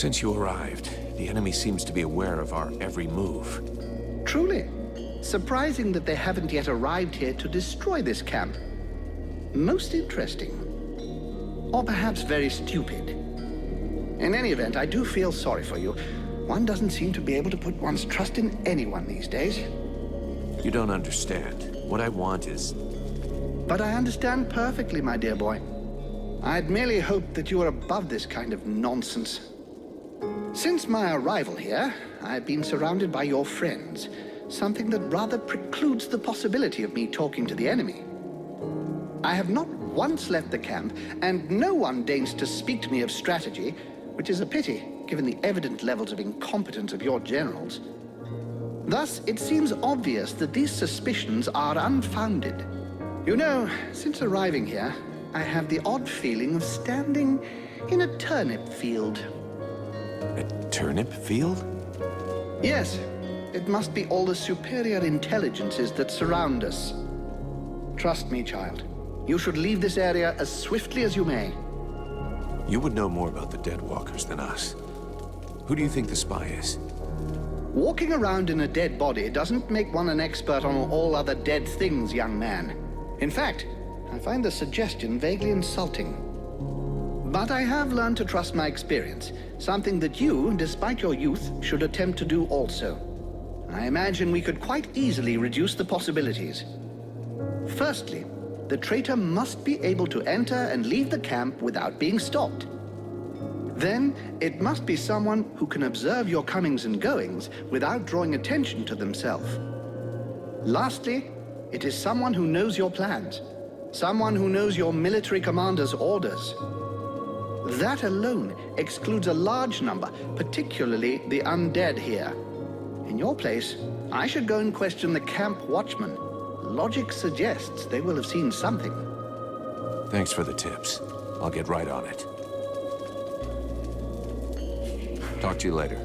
Since you arrived, the enemy seems to be aware of our every move. Truly. Surprising that they haven't yet arrived here to destroy this camp. Most interesting. Or perhaps very stupid. In any event, I do feel sorry for you. One doesn't seem to be able to put one's trust in anyone these days. You don't understand. What I want is... But I understand perfectly, my dear boy. I'd merely hoped that you were above this kind of nonsense. Since my arrival here, I've been surrounded by your friends, something that rather precludes the possibility of me talking to the enemy. I have not once left the camp, and no one deigns to speak to me of strategy, which is a pity, given the evident levels of incompetence of your generals. Thus, it seems obvious that these suspicions are unfounded. You know, since arriving here, I have the odd feeling of standing in a turnip field. A turnip field? Yes, it must be all the superior intelligences that surround us. Trust me, child. You should leave this area as swiftly as you may. You would know more about the Dead Walkers than us. Who do you think the spy is? Walking around in a dead body doesn't make one an expert on all other dead things, young man. In fact, I find the suggestion vaguely insulting. But I have learned to trust my experience, something that you, despite your youth, should attempt to do also. I imagine we could quite easily reduce the possibilities. Firstly, the traitor must be able to enter and leave the camp without being stopped. Then, it must be someone who can observe your comings and goings without drawing attention to themselves. Lastly, it is someone who knows your plans, someone who knows your military commander's orders. That alone excludes a large number, particularly the undead here. In your place, I should go and question the camp watchman. Logic suggests they will have seen something. Thanks for the tips. I'll get right on it. Talk to you later.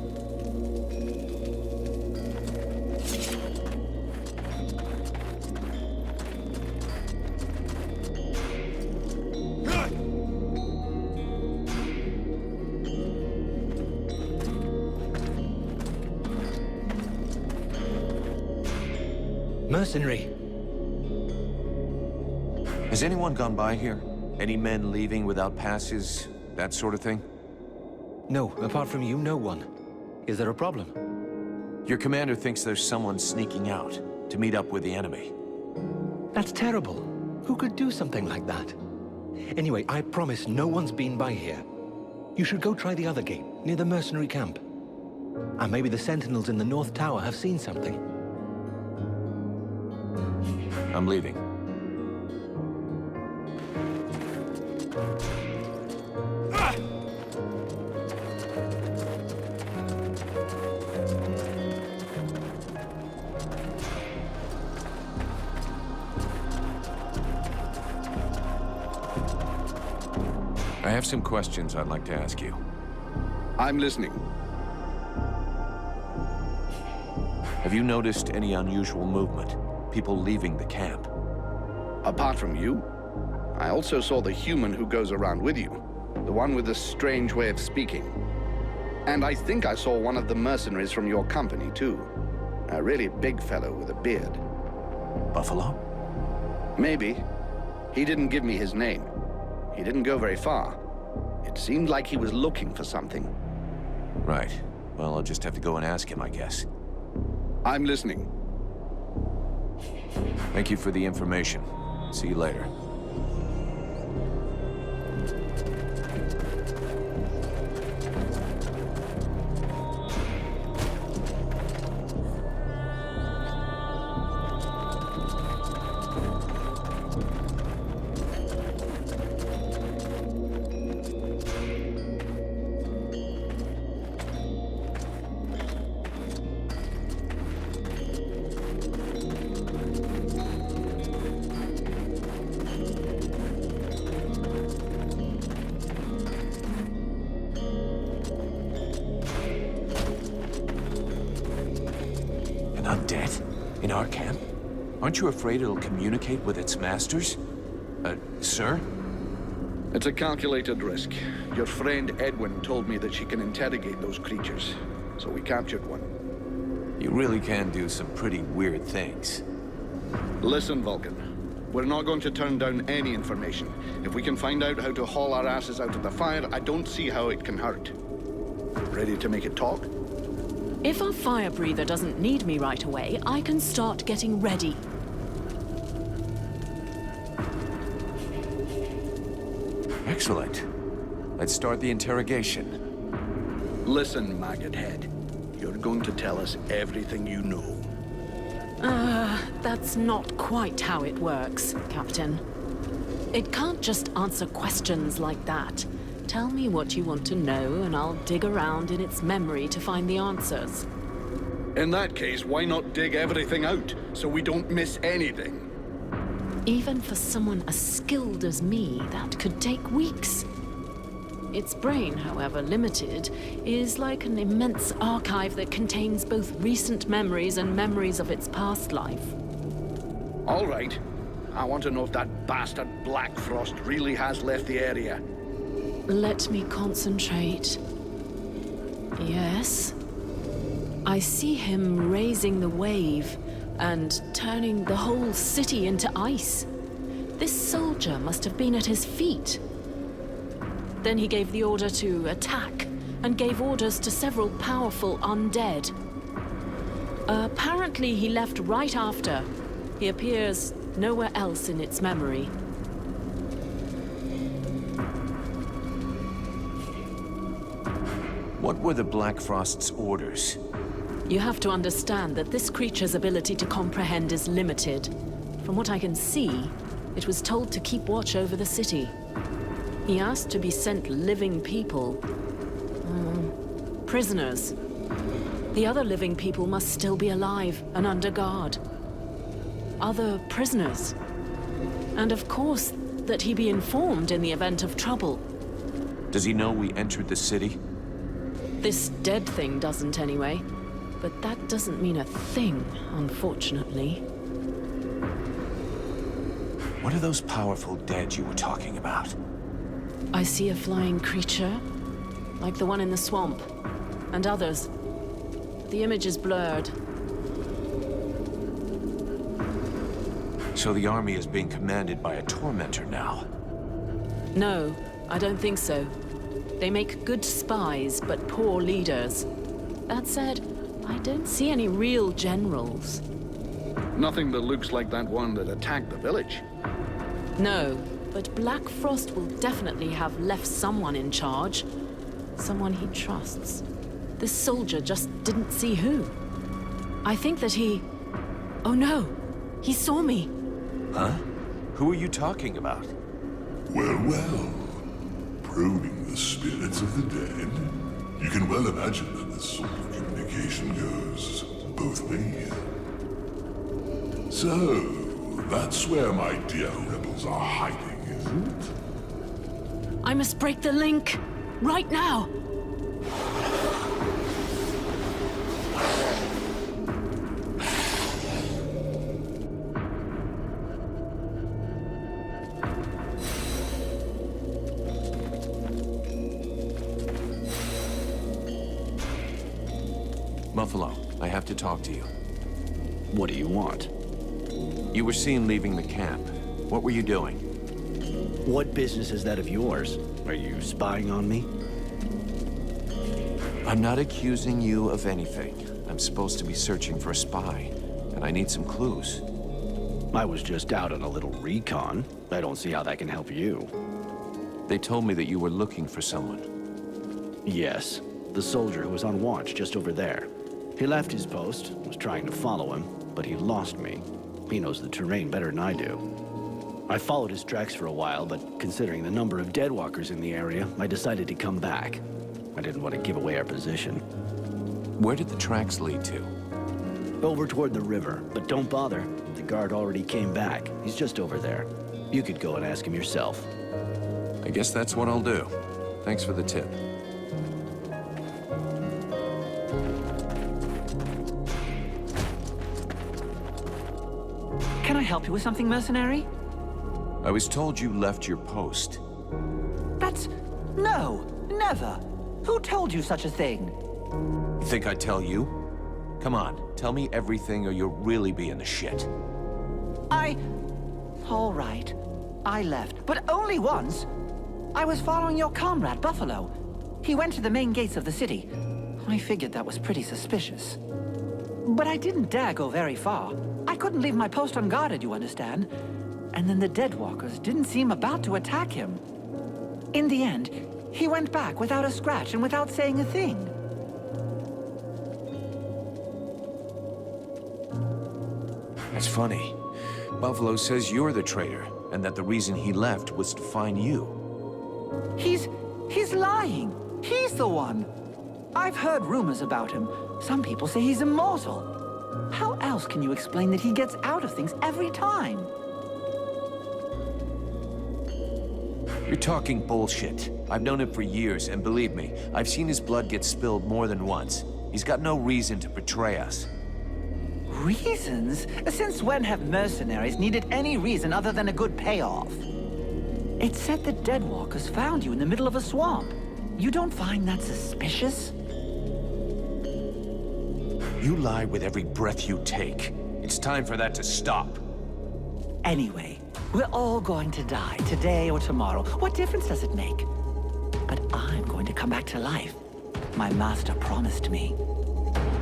Mercenary. Has anyone gone by here? Any men leaving without passes? That sort of thing? No, apart from you, no one. Is there a problem? Your commander thinks there's someone sneaking out to meet up with the enemy. That's terrible. Who could do something like that? Anyway, I promise no one's been by here. You should go try the other gate, near the mercenary camp. And maybe the sentinels in the North Tower have seen something. I'm leaving. I have some questions I'd like to ask you. I'm listening. Have you noticed any unusual movement? People leaving the camp? Apart from you, I also saw the human who goes around with you. The one with the strange way of speaking. And I think I saw one of the mercenaries from your company, too. A really big fellow with a beard. Buffalo? Maybe. He didn't give me his name. He didn't go very far. It seemed like he was looking for something. Right. Well, I'll just have to go and ask him, I guess. I'm listening. Thank you for the information. See you later. Undead? In our camp? Aren't you afraid it'll communicate with its masters? Sir? It's a calculated risk. Your friend Edwin told me that she can interrogate those creatures, so we captured one. You really can do some pretty weird things. Listen, Vulcan. We're not going to turn down any information. If we can find out how to haul our asses out of the fire, I don't see how it can hurt. Ready to make it talk? If our fire breather doesn't need me right away, I can start getting ready. Excellent. Let's start the interrogation. Listen, maggot head. You're going to tell us everything you know. That's not quite how it works, Captain. It can't just answer questions like that. Tell me what you want to know, and I'll dig around in its memory to find the answers. In that case, why not dig everything out, so we don't miss anything? Even for someone as skilled as me, that could take weeks. Its brain, however limited, is like an immense archive that contains both recent memories and memories of its past life. All right. I want to know if that bastard Black Frost really has left the area. Let me concentrate. Yes. I see him raising the wave and turning the whole city into ice. This soldier must have been at his feet. Then he gave the order to attack and gave orders to several powerful undead. Apparently he left right after. He appears nowhere else in its memory. What were the Black Frost's orders? You have to understand that this creature's ability to comprehend is limited. From what I can see, it was told to keep watch over the city. He asked to be sent living people. Prisoners. The other living people must still be alive and under guard. Other prisoners. And of course, that he be informed in the event of trouble. Does he know we entered the city? This dead thing doesn't anyway. But that doesn't mean a thing, unfortunately. What are those powerful dead you were talking about? I see a flying creature, like the one in the swamp, and others. The image is blurred. So the army is being commanded by a Tormentor now? No, I don't think so. They make good spies, but poor leaders. That said, I don't see any real generals. Nothing that looks like that one that attacked the village. No, but Black Frost will definitely have left someone in charge. Someone he trusts. This soldier just didn't see who. I think that he... Oh no! He saw me! Huh? Who are you talking about? Well, well. Probing the spirits of the dead. You can well imagine that this sort of communication goes both ways. So, that's where my dear rebels are hiding, is it? I must break the link! Right now! Buffalo, I have to talk to you. What do you want? You were seen leaving the camp. What were you doing? What business is that of yours? Are you spying on me? I'm not accusing you of anything. I'm supposed to be searching for a spy, and I need some clues. I was just out on a little recon. I don't see how that can help you. They told me that you were looking for someone. Yes, the soldier who was on watch just over there. He left his post, was trying to follow him, but he lost me. He knows the terrain better than I do. I followed his tracks for a while, but considering the number of deadwalkers in the area, I decided to come back. I didn't want to give away our position. Where did the tracks lead to? Over toward the river, but don't bother. The guard already came back. He's just over there. You could go and ask him yourself. I guess that's what I'll do. Thanks for the tip. Can I help you with something, Mercenary? I was told you left your post. What? No, never. Who told you such a thing? You think I'd tell you? Come on, tell me everything or you'll really be in the shit. All right. I left, but only once. I was following your comrade, Buffalo. He went to the main gates of the city. I figured that was pretty suspicious. But I didn't dare go very far. I couldn't leave my post unguarded, you understand? And then the Deadwalkers didn't seem about to attack him. In the end, he went back without a scratch and without saying a thing. That's funny. Buffalo says you're the traitor, and that the reason he left was to find you. He's lying. He's the one. I've heard rumors about him. Some people say he's immortal. How else can you explain that he gets out of things every time? You're talking bullshit. I've known him for years, and believe me, I've seen his blood get spilled more than once. He's got no reason to betray us. Reasons? Since when have mercenaries needed any reason other than a good payoff? It said the Deadwalkers found you in the middle of a swamp. You don't find that suspicious? You lie with every breath you take. It's time for that to stop. Anyway, we're all going to die, today or tomorrow. What difference does it make? But I'm going to come back to life. My master promised me.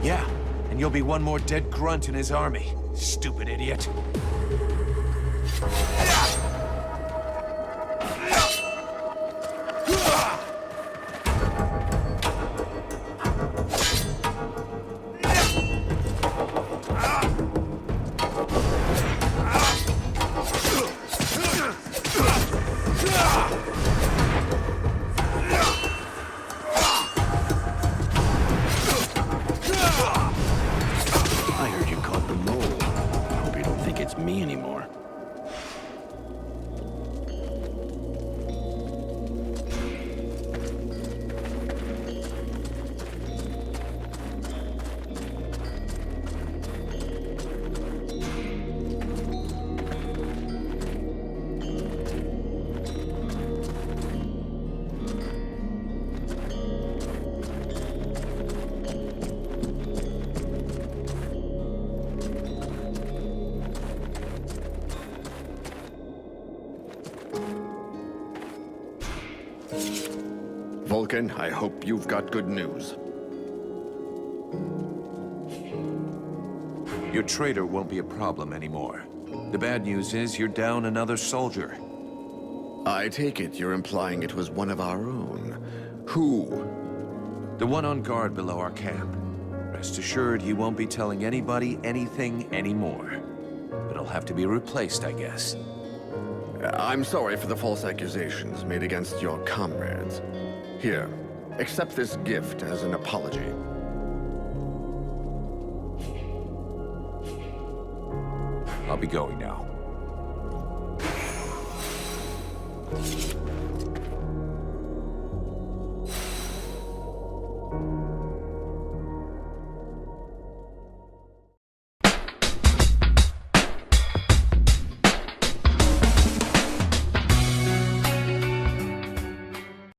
Yeah, and you'll be one more dead grunt in his army. Stupid idiot. I heard you caught the mole. Hope you don't think it's me anymore. Vulcan, I hope you've got good news. Your traitor won't be a problem anymore. The bad news is you're down another soldier. I take it you're implying it was one of our own. Who? The one on guard below our camp. Rest assured he won't be telling anybody anything anymore. But he'll have to be replaced, I guess. I'm sorry for the false accusations made against your comrades. Here, accept this gift as an apology. I'll be going now.